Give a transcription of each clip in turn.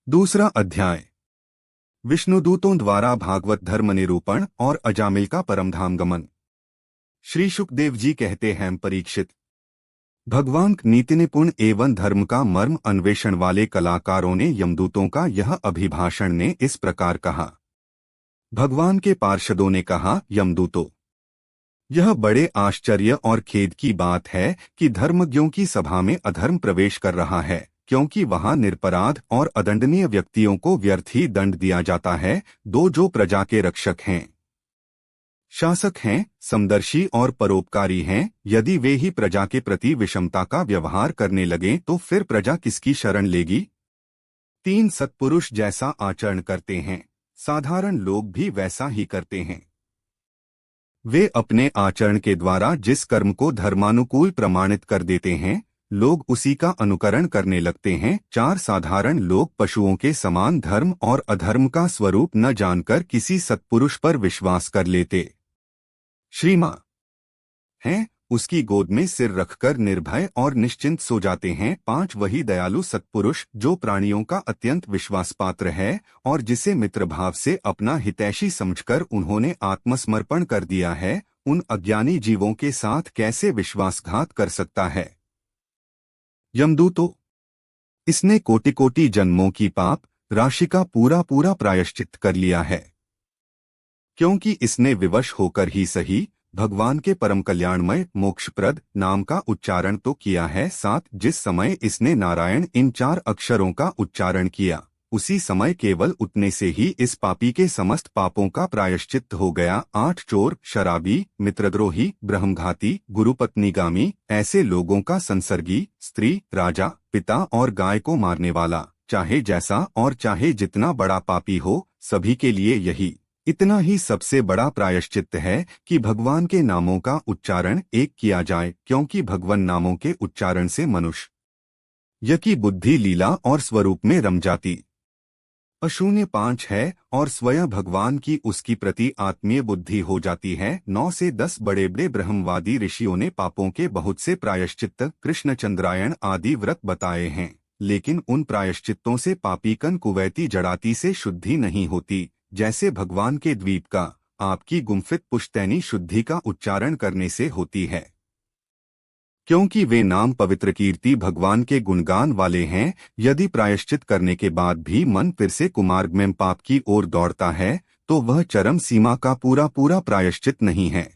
दूसरा अध्याय। विष्णुदूतों द्वारा भागवत धर्म निरूपण और अजामिल का परमधाम गमन। श्री सुखदेव जी कहते हैं, परीक्षित, भगवान नीति निपुण एवं धर्म का मर्म अन्वेषण वाले कलाकारों ने यमदूतों का यह अभिभाषण ने इस प्रकार कहा। भगवान के पार्षदों ने कहा, यमदूतों, यह बड़े आश्चर्य और खेद की बात है कि धर्मज्ञों की सभा में अधर्म प्रवेश कर रहा है, क्योंकि वहां निरपराध और अदंडनीय व्यक्तियों को व्यर्थ ही दंड दिया जाता है। दो जो प्रजा के रक्षक हैं, शासक हैं, समदर्शी और परोपकारी हैं, यदि वे ही प्रजा के प्रति विषमता का व्यवहार करने लगें तो फिर प्रजा किसकी शरण लेगी। तीन सत्पुरुष जैसा आचरण करते हैं, साधारण लोग भी वैसा ही करते हैं। वे अपने आचरण के द्वारा जिस कर्म को धर्मानुकूल प्रमाणित कर देते हैं, लोग उसी का अनुकरण करने लगते हैं। चार साधारण लोग पशुओं के समान धर्म और अधर्म का स्वरूप न जानकर किसी सत्पुरुष पर विश्वास कर लेते। श्रीमां हैं, उसकी गोद में सिर रखकर निर्भय और निश्चिंत सो जाते हैं। पांच वही दयालु सत्पुरुष जो प्राणियों का अत्यंत विश्वासपात्र है और जिसे मित्रभाव से अपना हितैषी समझकर उन्होंने आत्मसमर्पण कर दिया है, उन अज्ञानी जीवों के साथ कैसे विश्वासघात कर सकता है। यमदूतों, इसने कोटि कोटि जन्मों की पाप राशि का पूरा पूरा प्रायश्चित कर लिया है, क्योंकि इसने विवश होकर ही सही भगवान के परम कल्याणमय मोक्षप्रद नाम का उच्चारण तो किया है, साथ जिस समय इसने नारायण इन चार अक्षरों का उच्चारण किया, उसी समय केवल उतने से ही इस पापी के समस्त पापों का प्रायश्चित हो गया। आठ चोर, शराबी, मित्रद्रोही, ब्रह्मघाती, गुरुपत्नीगामी, ऐसे लोगों का संसर्गी, स्त्री, राजा, पिता और गाय को मारने वाला, चाहे जैसा और चाहे जितना बड़ा पापी हो, सभी के लिए यही इतना ही सबसे बड़ा प्रायश्चित है कि भगवान के नामों का उच्चारण एक किया जाए, क्योंकि भगवान नामों के उच्चारण से मनुष्य की बुद्धि लीला और स्वरूप में रम जाती अशून्य पांच है और स्वयं भगवान की उसकी प्रति आत्मीय बुद्धि हो जाती है। 9 से 10 बड़े बड़े ब्रह्मवादी ऋषियों ने पापों के बहुत से प्रायश्चित कृष्णचंद्रायण आदि व्रत बताए हैं, लेकिन उन प्रायश्चित्तों से पापी कन कुवैती जड़ाती से शुद्धि नहीं होती, जैसे भगवान के द्वीप का आपकी गुम्फित पुश्तैनी शुद्धि का उच्चारण करने से होती है, क्योंकि वे नाम पवित्र कीर्ति भगवान के गुणगान वाले हैं। यदि प्रायश्चित करने के बाद भी मन फिर से कुमार्ग में पाप की ओर दौड़ता है तो वह चरम सीमा का पूरा पूरा प्रायश्चित नहीं है।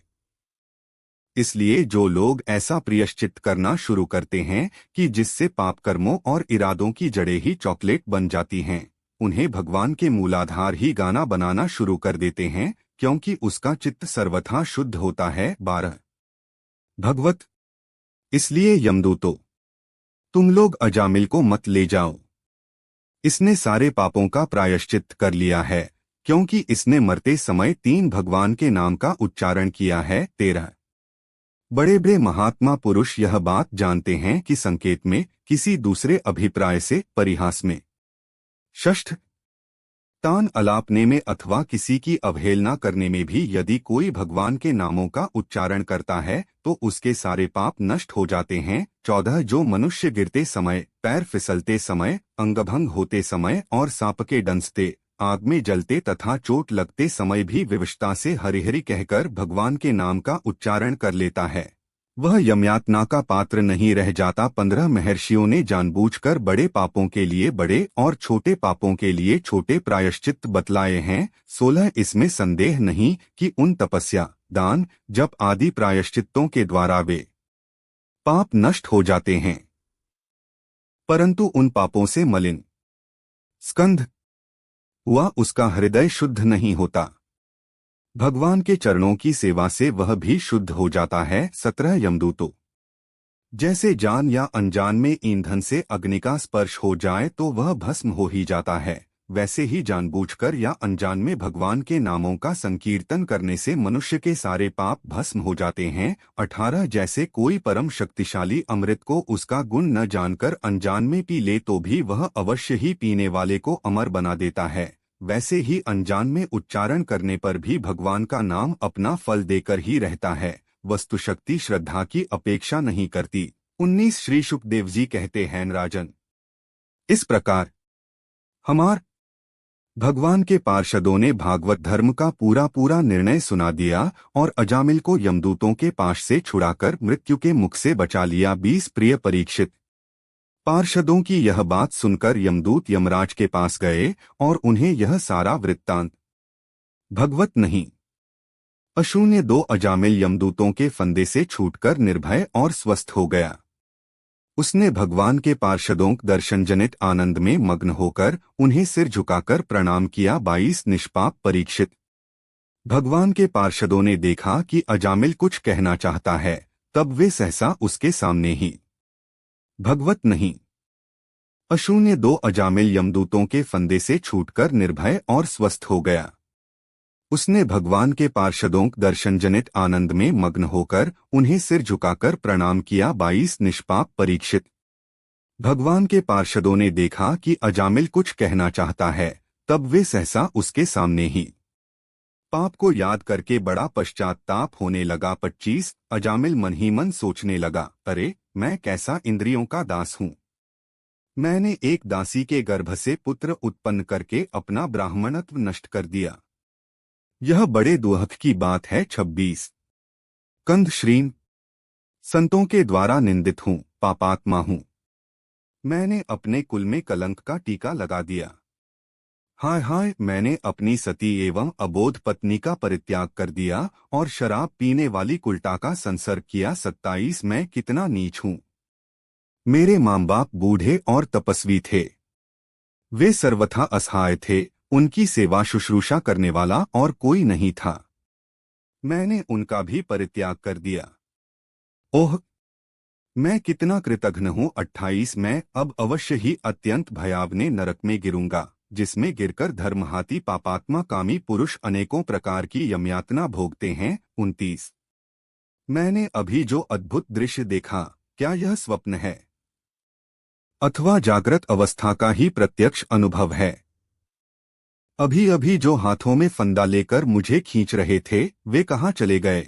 इसलिए जो लोग ऐसा प्रायश्चित करना शुरू करते हैं कि जिससे पाप कर्मों और इरादों की जड़ें ही चॉकलेट बन जाती हैं, उन्हें भगवान के मूलाधार ही गाना बनाना शुरू कर देते हैं, क्योंकि उसका चित्त सर्वथा शुद्ध होता है। 12 भगवत, इसलिए यमदूतों, तुम लोग अजामिल को मत ले जाओ, इसने सारे पापों का प्रायश्चित कर लिया है, क्योंकि इसने मरते समय 3 भगवान के नाम का उच्चारण किया है। 13 बड़े बड़े महात्मा पुरुष यह बात जानते हैं कि संकेत में, किसी दूसरे अभिप्राय से, परिहास में, षष्ठ तान अलापने में अथवा किसी की अवहेलना करने में भी यदि कोई भगवान के नामों का उच्चारण करता है तो उसके सारे पाप नष्ट हो जाते हैं। 14 जो मनुष्य गिरते समय, पैर फिसलते समय, अंगभंग होते समय और सांप के डंसते, आग में जलते तथा चोट लगते समय भी विवशता से हरि हरि कहकर भगवान के नाम का उच्चारण कर लेता है, वह यमयातना का पात्र नहीं रह जाता। 15 महर्षियों ने जानबूझकर बड़े पापों के लिए बड़े और छोटे पापों के लिए छोटे प्रायश्चित बतलाए हैं। 16 इसमें संदेह नहीं कि उन तपस्या, दान, जप आदि प्रायश्चित्तों के द्वारा वे पाप नष्ट हो जाते हैं, परंतु उन पापों से मलिन स्कंध हुआ उसका हृदय शुद्ध नहीं होता। भगवान के चरणों की सेवा से वह भी शुद्ध हो जाता है। 17 यमदूतों, जैसे जान या अनजान में ईंधन से अग्नि का स्पर्श हो जाए तो वह भस्म हो ही जाता है, वैसे ही जानबूझकर या अनजान में भगवान के नामों का संकीर्तन करने से मनुष्य के सारे पाप भस्म हो जाते हैं। 18 जैसे कोई परम शक्तिशाली अमृत को उसका गुण न जानकर अनजान में पी ले तो भी वह अवश्य ही पीने वाले को अमर बना देता है, वैसे ही अनजान में उच्चारण करने पर भी भगवान का नाम अपना फल देकर ही रहता है। वस्तुशक्ति श्रद्धा की अपेक्षा नहीं करती। 19 श्री सुखदेव जी कहते हैं, राजन, इस प्रकार हमार भगवान के पार्षदों ने भागवत धर्म का पूरा पूरा निर्णय सुना दिया और अजामिल को यमदूतों के पाश से छुड़ाकर मृत्यु के मुख से बचा लिया। 20 प्रिय परीक्षित, पार्षदों की यह बात सुनकर यमदूत यमराज के पास गए और उन्हें यह सारा वृत्तांत भगवत नहीं अशून्य 2 अजामिल यमदूतों के फंदे से छूटकर निर्भय और स्वस्थ हो गया। उसने भगवान के पार्षदों दर्शन जनित आनंद में मग्न होकर उन्हें सिर झुकाकर प्रणाम किया। 22 निष्पाप परीक्षित, भगवान के पार्षदों ने देखा कि अजामिल कुछ कहना चाहता है, तब वे सहसा उसके सामने ही भगवत नहीं अशून्य 2 अजामिल यमदूतों के फंदे से छूटकर निर्भय और स्वस्थ हो गया। उसने भगवान के पार्षदों दर्शन जनित आनंद में मग्न होकर उन्हें सिर झुकाकर प्रणाम किया। 22 निष्पाप परीक्षित, भगवान के पार्षदों ने देखा कि अजामिल कुछ कहना चाहता है, तब वे सहसा उसके सामने ही पाप को याद करके बड़ा पश्चात्ताप होने लगा। 25 अजामिल मन ही मन सोचने लगा, अरे मैं कैसा इंद्रियों का दास हूँ। मैंने एक दासी के गर्भ से पुत्र उत्पन्न करके अपना ब्राह्मणत्व नष्ट कर दिया। यह बड़े दुख की बात है। 26 कंध श्रीन, संतों के द्वारा निंदित हूँ, पापात्मा हूँ। मैंने अपने कुल में कलंक का टीका लगा दिया। हाय हाय, मैंने अपनी सती एवं अबोध पत्नी का परित्याग कर दिया और शराब पीने वाली कुलटा का संसर्ग किया। 27 मैं कितना नीच हूँ। मेरे माँ बाप बूढ़े और तपस्वी थे, वे सर्वथा असहाय थे, उनकी सेवा शुश्रूषा करने वाला और कोई नहीं था। मैंने उनका भी परित्याग कर दिया। ओह, मैं कितना कृतघ्न हूँ। 28 मैं अब अवश्य ही अत्यंत भयावने नरक में गिरूंगा, जिसमें गिरकर धर्महाती पापात्मा कामी पुरुष अनेकों प्रकार की यमयातना भोगते हैं। 29 मैंने अभी जो अद्भुत दृश्य देखा, क्या यह स्वप्न है अथवा जागृत अवस्था का ही प्रत्यक्ष अनुभव है। अभी अभी जो हाथों में फंदा लेकर मुझे खींच रहे थे, वे कहाँ चले गए।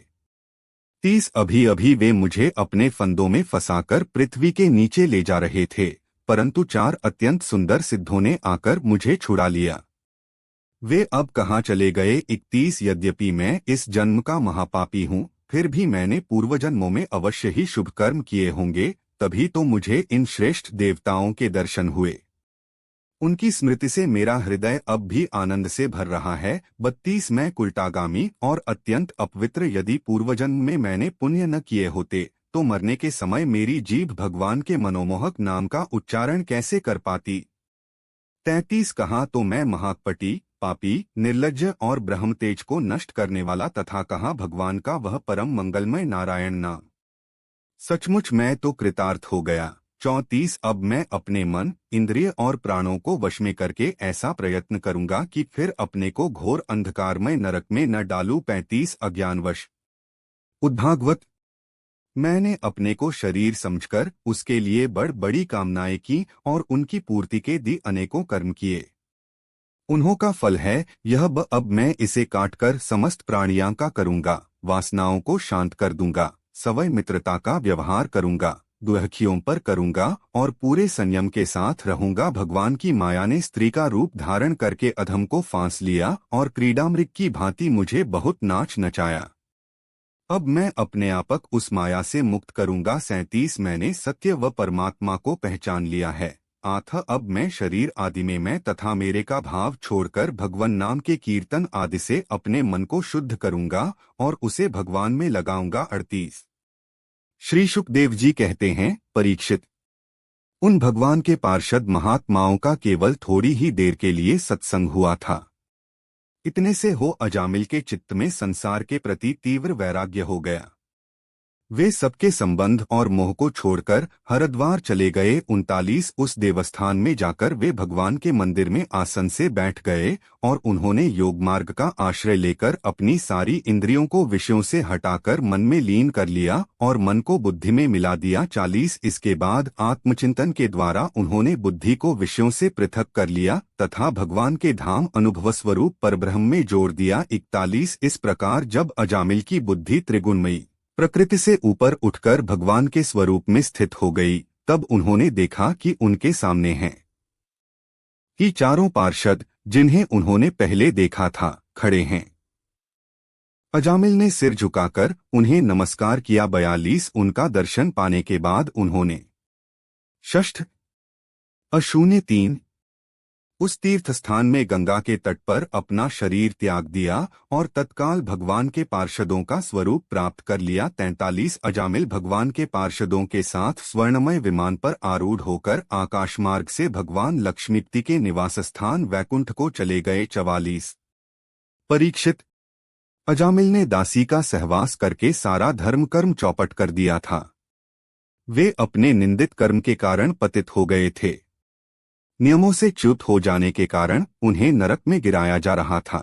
30 अभी अभी वे मुझे अपने फंदों में फंसाकर पृथ्वी के नीचे ले जा रहे थे, परंतु 4 अत्यंत सुंदर सिद्धों ने आकर मुझे छुड़ा लिया। वे अब कहाँ चले गए। 31 यद्यपि मैं इस जन्म का महापापी हूँ, फिर भी मैंने पूर्वजन्मों में अवश्य ही शुभ कर्म किए होंगे, तभी तो मुझे इन श्रेष्ठ देवताओं के दर्शन हुए। उनकी स्मृति से मेरा हृदय अब भी आनंद से भर रहा है। 32 मैं कुलटागामी और अत्यंत अपवित्र, यदि पूर्वजन्म में मैंने पुण्य न किए होते तो मरने के समय मेरी जीभ भगवान के मनोमोहक नाम का उच्चारण कैसे कर पाती। 33 कहा तो मैं महाकपटी, पापी, निर्लज्ज और ब्रह्मतेज को नष्ट करने वाला, तथा कहा भगवान का वह परम मंगलमय नारायण नाम। सचमुच मैं तो कृतार्थ हो गया। 34 अब मैं अपने मन, इंद्रिय और प्राणों को वश में करके ऐसा प्रयत्न करूंगा कि फिर अपने को घोर अंधकारमय नरक में न डालूं। 35 अज्ञानवश उद्भागवत, मैंने अपने को शरीर समझकर उसके लिए बड़ी कामनाएं की और उनकी पूर्ति के दी अनेकों कर्म किए। उन्हों का फल है यह अब मैं इसे काटकर समस्त प्राणियों का करूंगा, वासनाओं को शांत कर दूंगा, सवय मित्रता का व्यवहार करूंगा, दुहखियों पर करूंगा और पूरे संयम के साथ रहूंगा। भगवान की माया ने स्त्री का रूप धारण करके अधम को फांस लिया और क्रीडामृग की भांति मुझे बहुत नाच नचाया। अब मैं अपने आपक उस माया से मुक्त करूंगा। 37 मैंने सत्य व परमात्मा को पहचान लिया है, अतः अब मैं शरीर आदि में मैं तथा मेरे का भाव छोड़कर भगवान नाम के कीर्तन आदि से अपने मन को शुद्ध करूंगा और उसे भगवान में लगाऊंगा। 38 श्री शुकदेव जी कहते हैं, परीक्षित, उन भगवान के पार्षद महात्माओं का केवल थोड़ी ही देर के लिए सत्संग हुआ था। इतने से हो अजामिल के चित्त में संसार के प्रति तीव्र वैराग्य हो गया। वे सबके संबंध और मोह को छोड़कर हरिद्वार चले गए। 39 उस देवस्थान में जाकर वे भगवान के मंदिर में आसन से बैठ गए और उन्होंने योग मार्ग का आश्रय लेकर अपनी सारी इंद्रियों को विषयों से हटाकर मन में लीन कर लिया और मन को बुद्धि में मिला दिया। 40 इसके बाद आत्मचिंतन के द्वारा उन्होंने बुद्धि को विषयों से पृथक कर लिया तथा भगवान के धाम अनुभव स्वरूप परब्रह्म में जोड़ दिया। 41 इस प्रकार जब अजामिल की बुद्धि त्रिगुणमयी प्रकृति से ऊपर उठकर भगवान के स्वरूप में स्थित हो गई, तब उन्होंने देखा कि उनके सामने हैं कि चारों पार्षद जिन्हें उन्होंने पहले देखा था खड़े हैं। अजामिल ने सिर झुकाकर उन्हें नमस्कार किया। 42 उनका दर्शन पाने के बाद उन्होंने षष्ठ 03 उस तीर्थ स्थान में गंगा के तट पर अपना शरीर त्याग दिया और तत्काल भगवान के पार्षदों का स्वरूप प्राप्त कर लिया। 43 अजामिल भगवान के पार्षदों के साथ स्वर्णमय विमान पर आरूढ़ होकर आकाशमार्ग से भगवान लक्ष्मीपति के निवास स्थान वैकुंठ को चले गए। 44 परीक्षित अजामिल ने दासी का सहवास करके सारा धर्म कर्म चौपट कर दिया था। वे अपने निंदित कर्म के कारण पतित हो गए थे। नियमों से च्युत हो जाने के कारण उन्हें नरक में गिराया जा रहा था,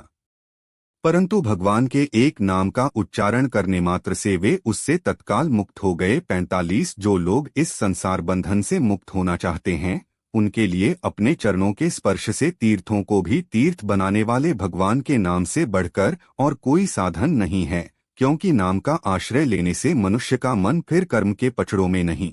परंतु भगवान के एक नाम का उच्चारण करने मात्र से वे उससे तत्काल मुक्त हो गए। 45 जो लोग इस संसार बंधन से मुक्त होना चाहते हैं, उनके लिए अपने चरणों के स्पर्श से तीर्थों को भी तीर्थ बनाने वाले भगवान के नाम से बढ़कर और कोई साधन नहीं है, क्योंकि नाम का आश्रय लेने से मनुष्य का मन फिर कर्म के पचड़ों में नहीं